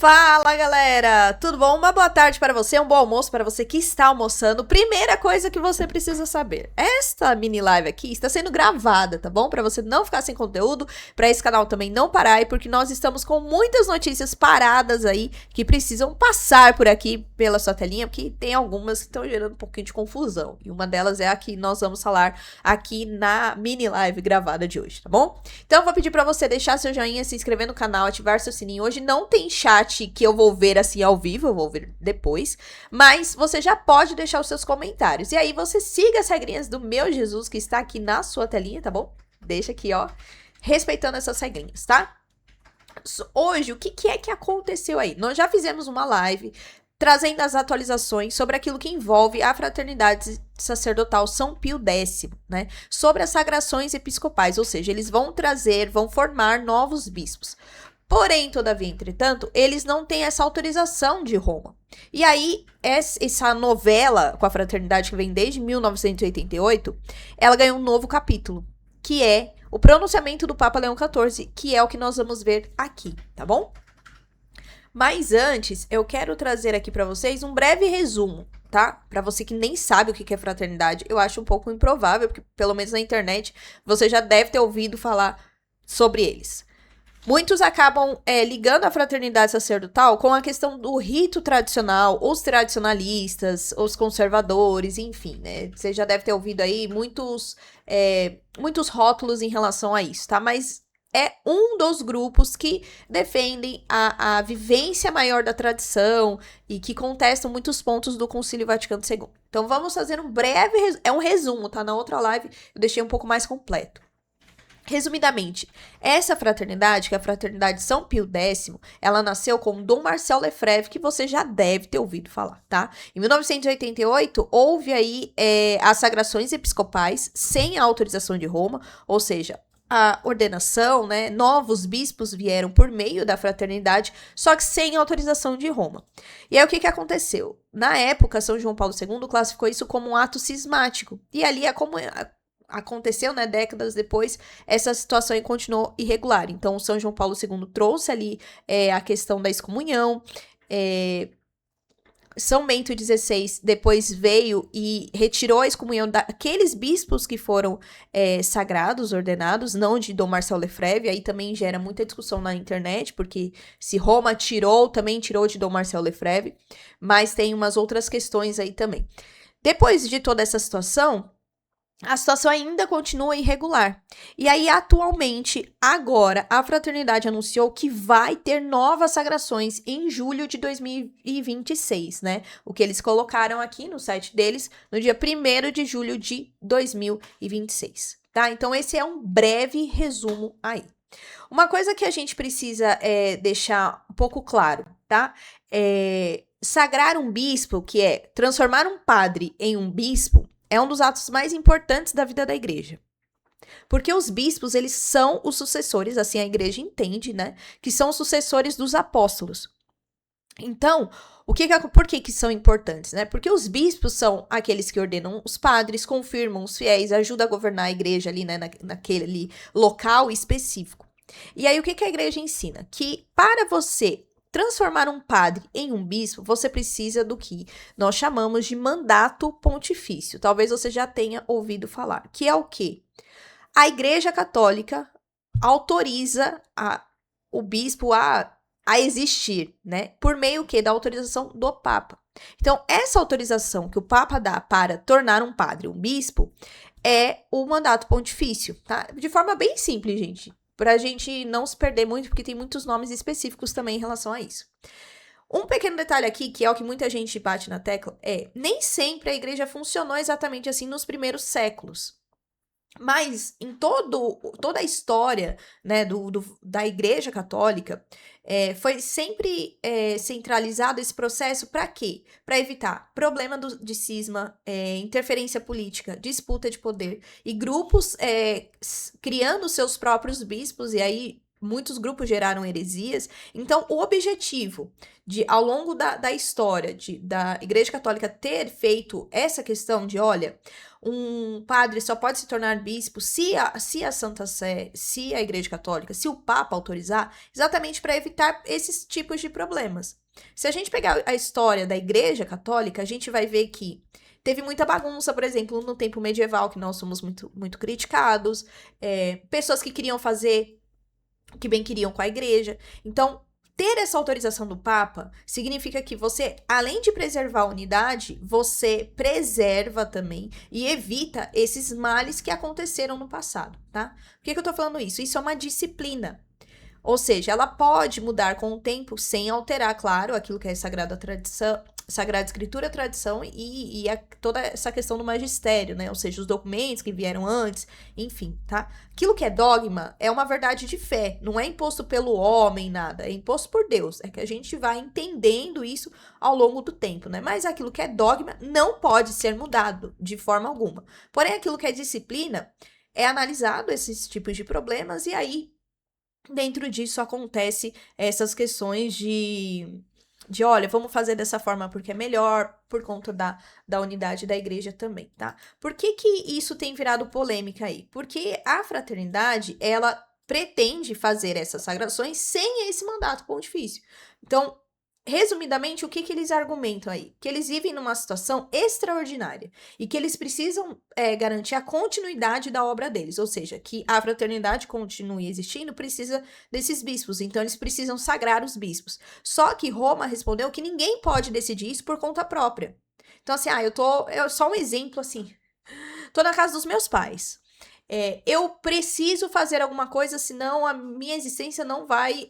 Fala, galera! Tudo bom? Uma boa tarde para você, um bom almoço para você que está almoçando. Primeira coisa que você precisa saber: esta mini live aqui está sendo gravada, tá bom? Para você não ficar sem conteúdo, para esse canal também não parar, e porque nós estamos com muitas notícias paradas aí que precisam passar por aqui pela sua telinha, porque tem algumas que estão gerando um pouquinho de confusão. E uma delas é a que nós vamos falar aqui na mini live gravada de hoje, tá bom? Então eu vou pedir para você deixar seu joinha, se inscrever no canal, ativar seu sininho. Hoje não tem chat que eu vou ver assim ao vivo, eu vou ver depois, mas você já pode deixar os seus comentários. E aí você siga as regrinhas do meu Jesus que está aqui na sua telinha, tá bom? Deixa aqui, ó, respeitando essas regrinhas, tá? Hoje, o que é que aconteceu aí? Nós já fizemos uma live trazendo as atualizações sobre aquilo que envolve a fraternidade sacerdotal São Pio X, né? Sobre as sagrações episcopais, ou seja, eles vão formar novos bispos. Porém, todavia, entretanto, eles não têm essa autorização de Roma. E aí, essa novela com a fraternidade que vem desde 1988, ela ganhou um novo capítulo, que é o pronunciamento do Papa Leão XIV, que é o que nós vamos ver aqui, tá bom? Mas antes, eu quero trazer aqui para vocês um breve resumo, tá? Para você que nem sabe o que é fraternidade, eu acho um pouco improvável, porque pelo menos na internet você já deve ter ouvido falar sobre eles. Muitos acabam ligando a fraternidade sacerdotal com a questão do rito tradicional, os tradicionalistas, os conservadores, enfim, né? Você já deve ter ouvido aí muitos rótulos em relação a isso, tá? Mas é um dos grupos que defendem a vivência maior da tradição e que contestam muitos pontos do Concílio Vaticano II. Então vamos fazer um breve, um resumo, tá? Na outra live eu deixei um pouco mais completo. Resumidamente, essa fraternidade, que é a Fraternidade São Pio X, ela nasceu com Dom Marcel Lefebvre, que você já deve ter ouvido falar, tá? Em 1988, houve aí as sagrações episcopais sem a autorização de Roma, ou seja, a ordenação, né? Novos bispos vieram por meio da fraternidade, só que sem autorização de Roma. E aí, o que aconteceu? Na época, São João Paulo II classificou isso como um ato cismático, e ali aconteceu, né, décadas depois, essa situação continuou irregular. Então, São João Paulo II trouxe ali a questão da excomunhão. São Bento XVI depois veio e retirou a excomunhão daqueles bispos que foram sagrados, ordenados, não de Dom Marcel Lefebvre. Aí também gera muita discussão na internet, porque se Roma tirou, também tirou de Dom Marcel Lefebvre. Mas tem umas outras questões aí também. Depois de toda essa situação, a situação ainda continua irregular. E aí, atualmente, agora, a fraternidade anunciou que vai ter novas sagrações em julho de 2026, né? O que eles colocaram aqui no site deles no dia 1º de julho de 2026, tá? Então, esse é um breve resumo aí. Uma coisa que a gente precisa deixar um pouco claro, tá? Sagrar um bispo, que é transformar um padre em um bispo, é um dos atos mais importantes da vida da igreja. Porque os bispos, eles são os sucessores, assim a igreja entende, né? Que são os sucessores dos apóstolos. Então, por que são importantes, né? Porque os bispos são aqueles que ordenam os padres, confirmam os fiéis, ajudam a governar a igreja ali, né? Naquele local específico. E aí, o que a igreja ensina? Que para você transformar um padre em um bispo, você precisa do que nós chamamos de mandato pontifício. Talvez você já tenha ouvido falar. Que é o quê? A Igreja Católica autoriza o bispo a existir, né? Por meio da autorização do Papa. Então, essa autorização que o Papa dá para tornar um padre um bispo é o mandato pontifício, tá? De forma bem simples, gente. Pra gente não se perder muito, porque tem muitos nomes específicos também em relação a isso. Um pequeno detalhe aqui, que é o que muita gente bate na tecla, nem sempre a igreja funcionou exatamente assim nos primeiros séculos. Mas em toda a história, né, da Igreja Católica, foi sempre centralizado esse processo para quê? Para evitar problema de cisma, interferência política, disputa de poder e grupos criando seus próprios bispos e aí muitos grupos geraram heresias. Então, o objetivo de, ao longo da história da Igreja Católica ter feito essa questão de, olha, um padre só pode se tornar bispo se a Santa Sé, se a Igreja Católica, se o Papa autorizar, exatamente para evitar esses tipos de problemas. Se a gente pegar a história da Igreja Católica, a gente vai ver que teve muita bagunça, por exemplo, no tempo medieval, que nós somos muito, muito criticados, pessoas que queriam fazer o que bem queriam com a igreja. Então, ter essa autorização do Papa significa que você, além de preservar a unidade, você preserva também e evita esses males que aconteceram no passado, tá? Por que eu tô falando isso? Isso é uma disciplina. Ou seja, ela pode mudar com o tempo sem alterar, claro, aquilo que é Sagrada Escritura, tradição e toda essa questão do magistério, né? Ou seja, os documentos que vieram antes, enfim, tá? Aquilo que é dogma é uma verdade de fé, não é imposto pelo homem, nada, é imposto por Deus. É que a gente vai entendendo isso ao longo do tempo, né? Mas aquilo que é dogma não pode ser mudado de forma alguma. Porém, aquilo que é disciplina é analisado esses tipos de problemas e aí dentro disso acontece essas questões de olha, vamos fazer dessa forma porque é melhor, por conta da unidade da igreja também, tá? Por que isso tem virado polêmica aí? Porque a fraternidade, ela pretende fazer essas sagrações sem esse mandato pontifício. Então, resumidamente, o que eles argumentam aí? Que eles vivem numa situação extraordinária e que eles precisam garantir a continuidade da obra deles, ou seja, que a fraternidade continue existindo, precisa desses bispos, então eles precisam sagrar os bispos. Só que Roma respondeu que ninguém pode decidir isso por conta própria. Então, assim, só um exemplo, assim, tô na casa dos meus pais. Eu preciso fazer alguma coisa, senão a minha existência não vai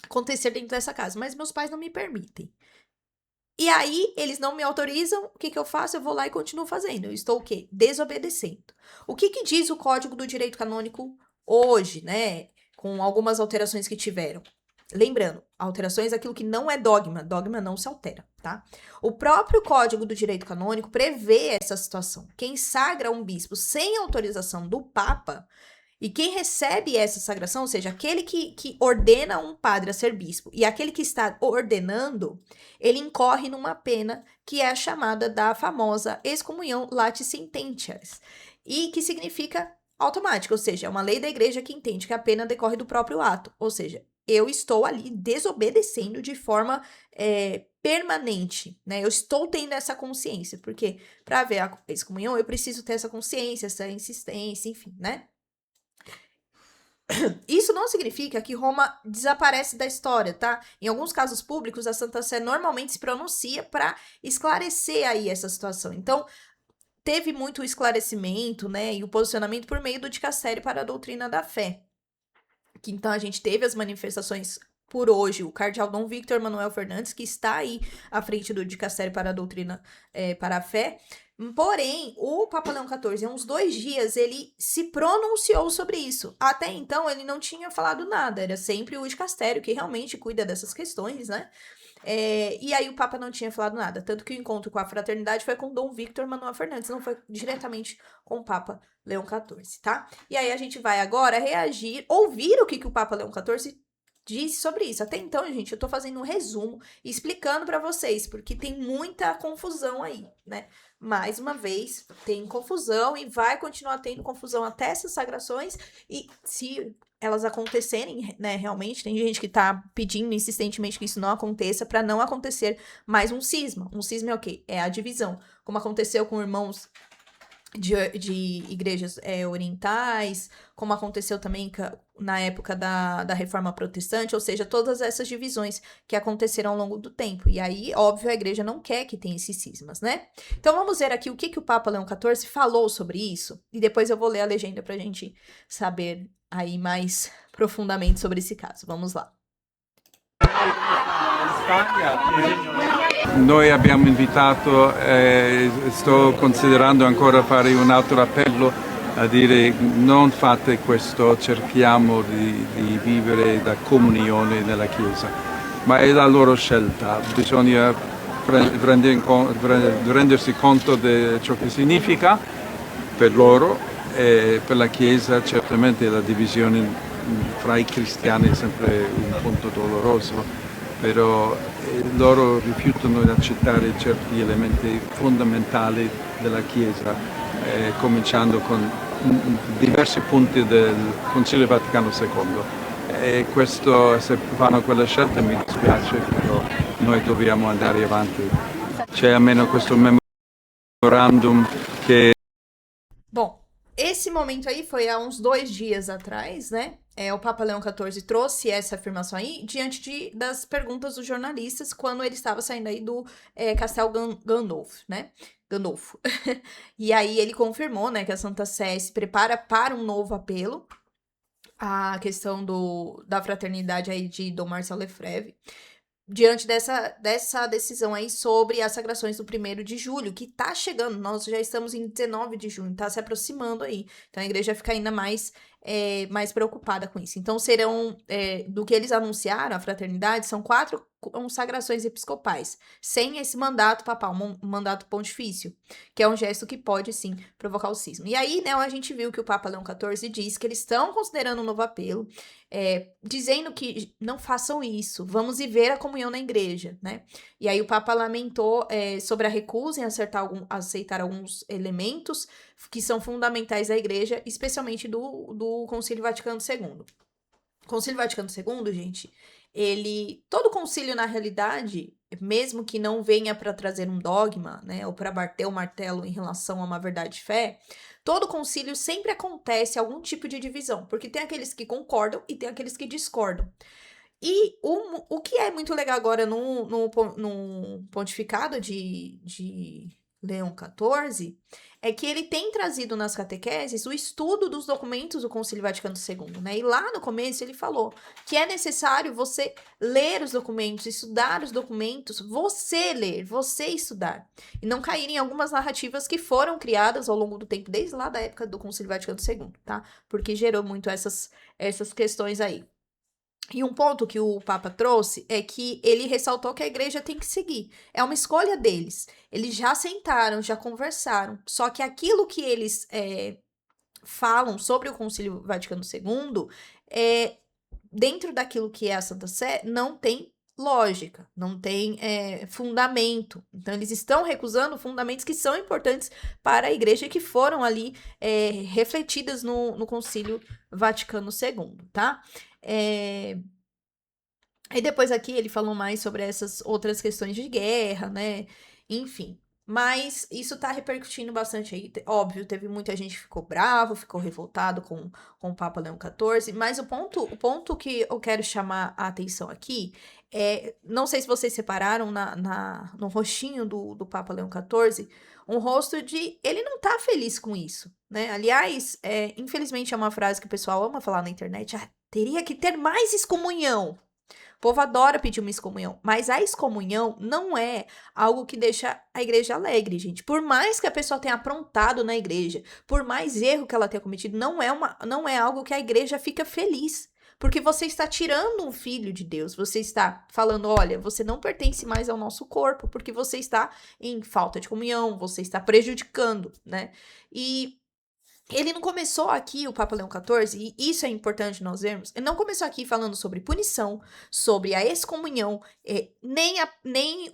acontecer dentro dessa casa, mas meus pais não me permitem. E aí, eles não me autorizam, o que eu faço? Eu vou lá e continuo fazendo. Eu estou o quê? Desobedecendo. O que diz o Código do Direito Canônico hoje, né? Com algumas alterações que tiveram. Lembrando, alterações é aquilo que não é dogma. Dogma não se altera, tá? O próprio Código do Direito Canônico prevê essa situação. Quem sagra um bispo sem autorização do Papa, e quem recebe essa sagração, ou seja, aquele que ordena um padre a ser bispo e aquele que está ordenando, ele incorre numa pena que é a chamada da famosa excomunhão laticintentias, e que significa automática, ou seja, é uma lei da igreja que entende que a pena decorre do próprio ato, ou seja, eu estou ali desobedecendo de forma permanente, né? Eu estou tendo essa consciência, porque para haver a excomunhão eu preciso ter essa consciência, essa insistência, enfim, né? Isso não significa que Roma desaparece da história, tá? Em alguns casos públicos, a Santa Sé normalmente se pronuncia para esclarecer aí essa situação. Então, teve muito esclarecimento, né, e o posicionamento por meio do Dicastério para a Doutrina da Fé. Que então a gente teve as manifestações por hoje, o cardeal Dom Victor Manuel Fernandes, que está aí à frente do Dicastério para a Doutrina para a Fé. Porém, o Papa Leão XIV, há uns 2 dias, ele se pronunciou sobre isso. Até então, ele não tinha falado nada, era sempre o dicastério que realmente cuida dessas questões, né? E aí o Papa não tinha falado nada, tanto que o encontro com a fraternidade foi com Dom Victor Manuel Fernandes, não foi diretamente com o Papa Leão XIV, tá? E aí a gente vai agora ouvir o que o Papa Leão XIV disse sobre isso. Até então, gente, eu tô fazendo um resumo e explicando para vocês, porque tem muita confusão aí, né? Mais uma vez, tem confusão e vai continuar tendo confusão até essas sagrações, e se elas acontecerem, né, realmente, tem gente que tá pedindo insistentemente que isso não aconteça, para não acontecer mais um cisma. Um cisma é o quê? É a divisão, como aconteceu com irmãos de igrejas orientais, como aconteceu também na época da Reforma Protestante, ou seja, todas essas divisões que aconteceram ao longo do tempo. E aí, óbvio, a igreja não quer que tenha esses cismas, né? Então, vamos ver aqui o que o Papa Leão XIV falou sobre isso, e depois eu vou ler a legenda pra gente saber aí mais profundamente sobre esse caso. Vamos lá. Noi abbiamo invitato, sto considerando ancora fare un altro appello a dire non fate questo, cerchiamo di vivere da comunione nella Chiesa, ma è la loro scelta, bisogna rendersi conto di ciò che significa per loro e per la Chiesa. Certamente la divisione fra i cristiani è sempre un punto doloroso, però loro rifiutano di accettare certi elementi fondamentali della Chiesa, cominciando con diversi punti del Concilio Vaticano II. E questo, se fanno quella scelta mi dispiace, però noi dobbiamo andare avanti. C'è almeno questo memorandum che... Bom, esse momento aí foi há uns 2 dias atrás, né? O Papa Leão XIV trouxe essa afirmação aí diante das perguntas dos jornalistas quando ele estava saindo aí do Castel Gandolfo, né? Gandolfo. E aí ele confirmou, né, que a Santa Sé se prepara para um novo apelo à questão da fraternidade aí de Dom Marcelo Lefebvre, diante dessa decisão aí sobre as sagrações do 1º de julho, que tá chegando, nós já estamos em 19 de junho, tá se aproximando aí, então a igreja fica ainda mais preocupada com isso. Então serão, do que eles anunciaram, a fraternidade, são 4 consagrações episcopais, sem esse mandato papal, um mandato pontifício, que é um gesto que pode, sim, provocar o cisma. E aí, né, a gente viu que o Papa Leão XIV diz que eles estão considerando um novo apelo, dizendo que não façam isso, vamos viver a comunhão na igreja, né? E aí o Papa lamentou sobre a recusa em aceitar alguns elementos que são fundamentais à igreja, especialmente do Concílio Vaticano II. O Concílio Vaticano II, gente, todo concílio, na realidade, mesmo que não venha para trazer um dogma, né, ou para bater o martelo em relação a uma verdade de fé, todo concílio sempre acontece algum tipo de divisão, porque tem aqueles que concordam e tem aqueles que discordam. E o que é muito legal agora no pontificado de Leão XIV é que ele tem trazido nas catequeses o estudo dos documentos do Concílio Vaticano II, né? E lá no começo ele falou que é necessário você ler os documentos, estudar os documentos, você ler, você estudar, e não cair em algumas narrativas que foram criadas ao longo do tempo, desde lá da época do Concílio Vaticano II, tá? Porque gerou muito essas questões aí. E um ponto que o Papa trouxe é que ele ressaltou que a igreja tem que seguir. É uma escolha deles. Eles já sentaram, já conversaram. Só que aquilo que eles falam sobre o Concílio Vaticano II, dentro daquilo que é a Santa Sé, não tem lógica, não tem fundamento. Então, eles estão recusando fundamentos que são importantes para a igreja e que foram ali refletidas no Concílio Vaticano II, tá? Aí depois aqui ele falou mais sobre essas outras questões de guerra, né? Enfim, mas isso tá repercutindo bastante aí. Óbvio, teve muita gente que ficou bravo, ficou revoltado com o Papa Leão XIV, mas o ponto que eu quero chamar a atenção aqui não sei se vocês separaram no rostinho do Papa Leão XIV, um rosto de ele não tá feliz com isso, né? Aliás, infelizmente é uma frase que o pessoal ama falar na internet, teria que ter mais excomunhão. O povo adora pedir uma excomunhão, mas a excomunhão não é algo que deixa a igreja alegre, gente. Por mais que a pessoa tenha aprontado na igreja, por mais erro que ela tenha cometido, não é algo que a igreja fica feliz. Porque você está tirando um filho de Deus, você está falando, olha, você não pertence mais ao nosso corpo, porque você está em falta de comunhão, você está prejudicando, né? E ele não começou aqui, o Papa Leão XIV, e isso é importante nós vermos, ele não começou aqui falando sobre punição, sobre a excomunhão, nem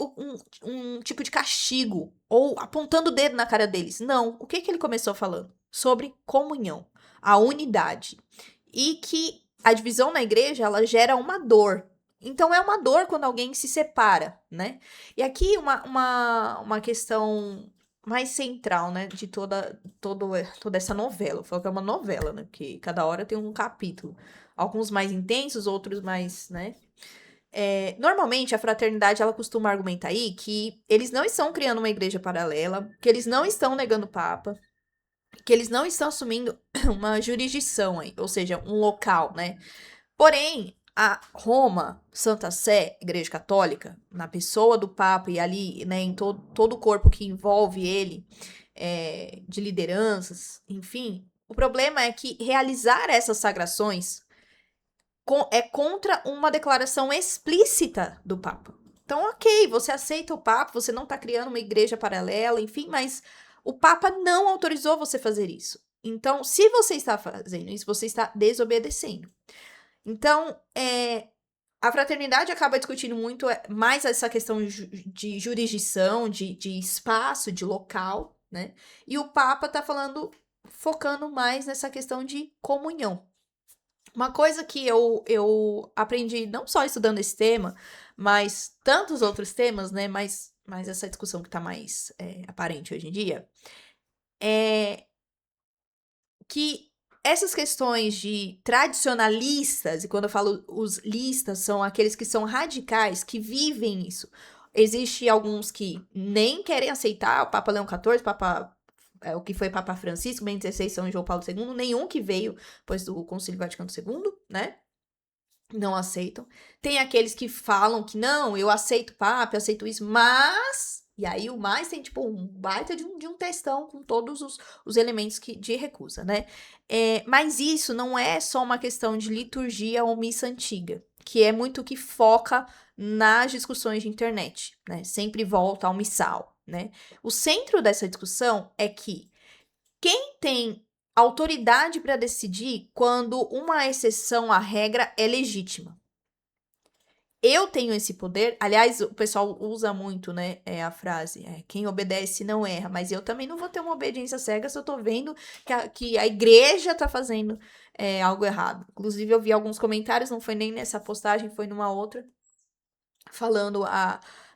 um tipo de castigo, ou apontando o dedo na cara deles. Não, o que ele começou falando? Sobre comunhão, a unidade. E que a divisão na igreja, ela gera uma dor. Então, é uma dor quando alguém se separa, né? E aqui uma questão mais central, né, de toda essa novela. Falou que é uma novela, né, porque cada hora tem um capítulo. Alguns mais intensos, outros mais, né. Normalmente, a fraternidade, ela costuma argumentar aí que eles não estão criando uma igreja paralela, que eles não estão negando o Papa, que eles não estão assumindo uma jurisdição aí, ou seja, um local, né. Porém, a Roma, Santa Sé, Igreja Católica, na pessoa do Papa e ali, né, em todo o corpo que envolve ele, de lideranças, enfim, o problema é que realizar essas sagrações é contra uma declaração explícita do Papa. Então, ok, você aceita o Papa, você não está criando uma igreja paralela, enfim, mas o Papa não autorizou você fazer isso. Então, se você está fazendo isso, você está desobedecendo. Então, a fraternidade acaba discutindo muito mais essa questão de jurisdição, de espaço, de local, né? E o Papa tá focando mais nessa questão de comunhão. Uma coisa que eu aprendi não só estudando esse tema, mas tantos outros temas, né? Mas essa discussão que tá mais aparente hoje em dia, é que essas questões de tradicionalistas, e quando eu falo os listas, são aqueles que são radicais, que vivem isso. Existem alguns que nem querem aceitar o Papa Leão XIV, o que foi Papa Francisco, Bento XVI, São João Paulo II, nenhum que veio depois do Concílio Vaticano II, né? Não aceitam. Tem aqueles que falam que não, eu aceito o Papa, eu aceito isso, mas... E aí o mais tem, tipo, um baita de um textão com todos os elementos de recusa, né? Mas isso não é só uma questão de liturgia ou missa antiga, que é muito o que foca nas discussões de internet, né? Sempre volta ao missal, né? O centro dessa discussão é que quem tem autoridade para decidir quando uma exceção à regra é legítima? Eu tenho esse poder, aliás, o pessoal usa muito, né, a frase, quem obedece não erra, mas eu também não vou ter uma obediência cega se eu tô vendo que a igreja tá fazendo algo errado. Inclusive, eu vi alguns comentários, não foi nem nessa postagem, foi numa outra, falando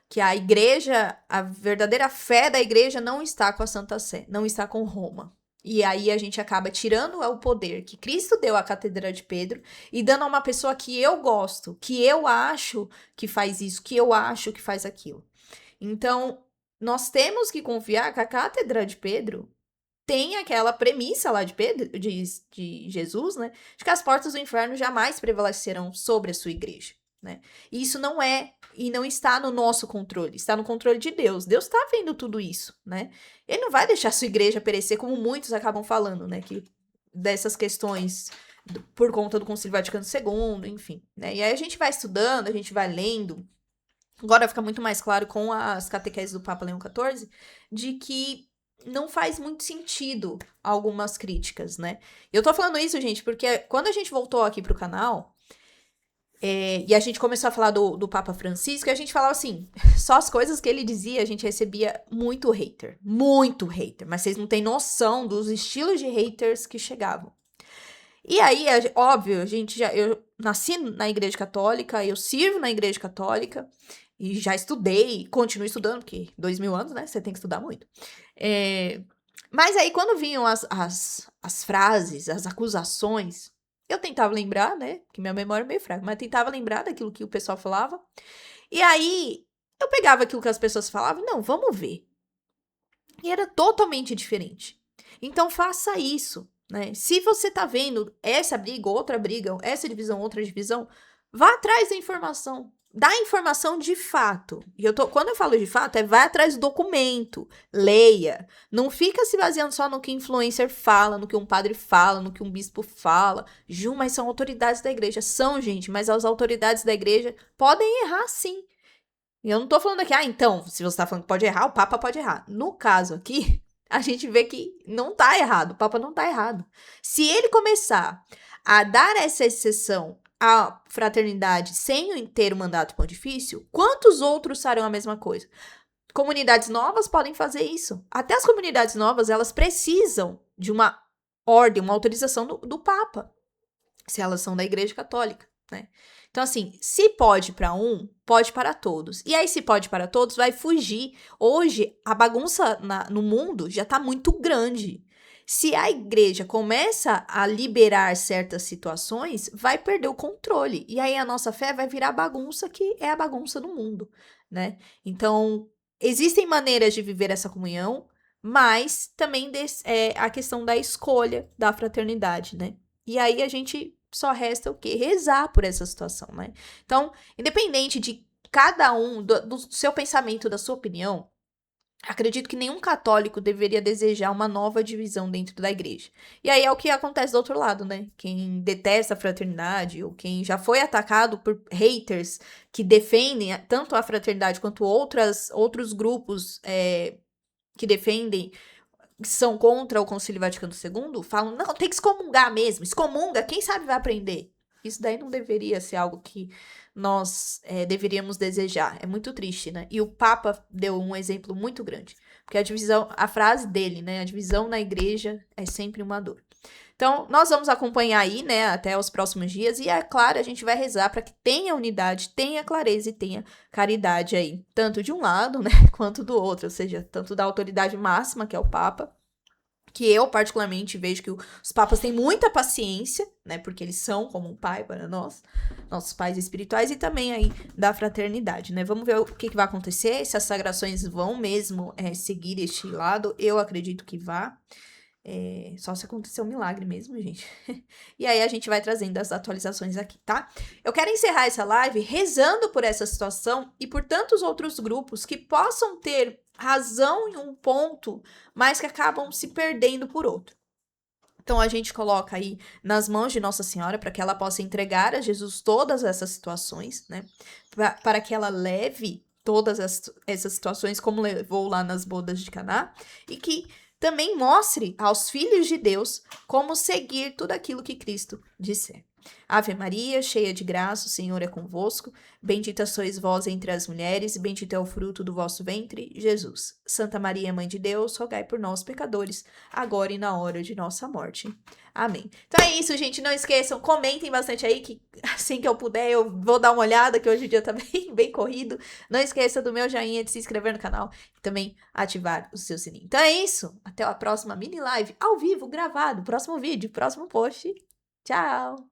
que a igreja, a verdadeira fé da igreja não está com a Santa Sé, não está com Roma. E aí a gente acaba tirando o poder que Cristo deu à Catedral de Pedro e dando a uma pessoa que eu gosto, que eu acho que faz isso, que eu acho que faz aquilo. Então, nós temos que confiar que a Catedral de Pedro tem aquela premissa lá de Pedro, de Jesus, né? De que as portas do inferno jamais prevalecerão sobre a sua igreja, né? E isso não e não está no nosso controle, está no controle de Deus. Deus está vendo tudo isso, né? Ele não vai deixar a sua igreja perecer, como muitos acabam falando, né? Que dessas questões por conta do Concílio Vaticano II, enfim, né? E aí a gente vai estudando, a gente vai lendo. Agora fica muito mais claro com as catequeses do Papa Leão XIV, de que não faz muito sentido algumas críticas, né? Eu tô falando isso, gente, porque quando a gente voltou aqui pro canal, e a gente começou a falar do Papa Francisco, e a gente falava assim, só as coisas que ele dizia, a gente recebia muito hater, mas vocês não têm noção dos estilos de haters que chegavam. E aí, óbvio, eu nasci na Igreja Católica, eu sirvo na Igreja Católica, e já estudei, continuo estudando, porque 2000 anos, né, você tem que estudar muito. Mas aí, quando vinham as frases, as acusações, eu tentava lembrar, né, que minha memória é meio fraca, mas tentava lembrar daquilo que o pessoal falava. E aí, eu pegava aquilo que as pessoas falavam, não, vamos ver. E era totalmente diferente. Então, faça isso, né? Se você tá vendo essa briga, outra briga, essa divisão, outra divisão, vá atrás da informação. Dá informação de fato. E quando eu falo de fato, vai atrás do documento. Leia. Não fica se baseando só no que influencer fala, no que um padre fala, no que um bispo fala. Ju, mas são autoridades da igreja. São, gente, mas as autoridades da igreja podem errar sim. E eu não tô falando aqui, então, se você tá falando que pode errar, o Papa pode errar. No caso aqui, a gente vê que não tá errado, o Papa não tá errado. Se ele começar a dar essa exceção à fraternidade sem ter o mandato pontifício, quantos outros farão a mesma coisa? Comunidades novas podem fazer isso. Até as comunidades novas, elas precisam de uma ordem, uma autorização do Papa, se elas são da Igreja Católica, né? Então, assim, se pode para um, pode para todos. E aí, se pode para todos, vai fugir. Hoje, a bagunça no mundo já tá muito grande. Se a igreja começa a liberar certas situações, vai perder o controle. E aí, a nossa fé vai virar bagunça, que é a bagunça do mundo, né? Então, existem maneiras de viver essa comunhão, mas também a questão da escolha da fraternidade, né? E aí, a gente só resta o quê? Rezar por essa situação, né? Então, independente de cada um, do seu pensamento, da sua opinião, acredito que nenhum católico deveria desejar uma nova divisão dentro da igreja. E aí é o que acontece do outro lado, né? Quem detesta a fraternidade, ou quem já foi atacado por haters que defendem tanto a fraternidade quanto outros grupos que defendem são contra o Concílio Vaticano II falam, não, tem que excomungar mesmo, excomunga, quem sabe vai aprender. Isso daí não deveria ser algo que nós deveríamos desejar. É muito triste, né? E o Papa deu um exemplo muito grande. Porque a frase dele, né? A divisão na igreja é sempre uma dor. Então, nós vamos acompanhar aí, né, até os próximos dias. E, é claro, a gente vai rezar para que tenha unidade, tenha clareza e tenha caridade aí. Tanto de um lado, né, quanto do outro. Ou seja, tanto da autoridade máxima, que é o Papa, que eu particularmente vejo que os papas têm muita paciência, né, porque eles são como um pai para nós, nossos pais espirituais, e também aí da fraternidade, né. Vamos ver o que vai acontecer, se as sagrações vão mesmo seguir este lado. Eu acredito que vá. Só se acontecer um milagre mesmo, gente. E aí a gente vai trazendo as atualizações aqui, tá? Eu quero encerrar essa live rezando por essa situação e por tantos outros grupos que possam ter razão em um ponto, mas que acabam se perdendo por outro. Então a gente coloca aí nas mãos de Nossa Senhora para que ela possa entregar a Jesus todas essas situações, né? Para que ela leve todas essas situações como levou lá nas bodas de Caná e que também mostre aos filhos de Deus como seguir tudo aquilo que Cristo disser. Ave Maria, cheia de graça, o Senhor é convosco. Bendita sois vós entre as mulheres, e bendito é o fruto do vosso ventre, Jesus. Santa Maria, Mãe de Deus, rogai por nós, pecadores, agora e na hora de nossa morte. Amém. Então é isso, gente. Não esqueçam, comentem bastante aí, que assim que eu puder eu vou dar uma olhada, que hoje o dia tá bem corrido. Não esqueça do meu joinha, de se inscrever no canal e também ativar o seu sininho. Então é isso. Até a próxima mini live, ao vivo, gravado. Próximo vídeo, próximo post. Tchau!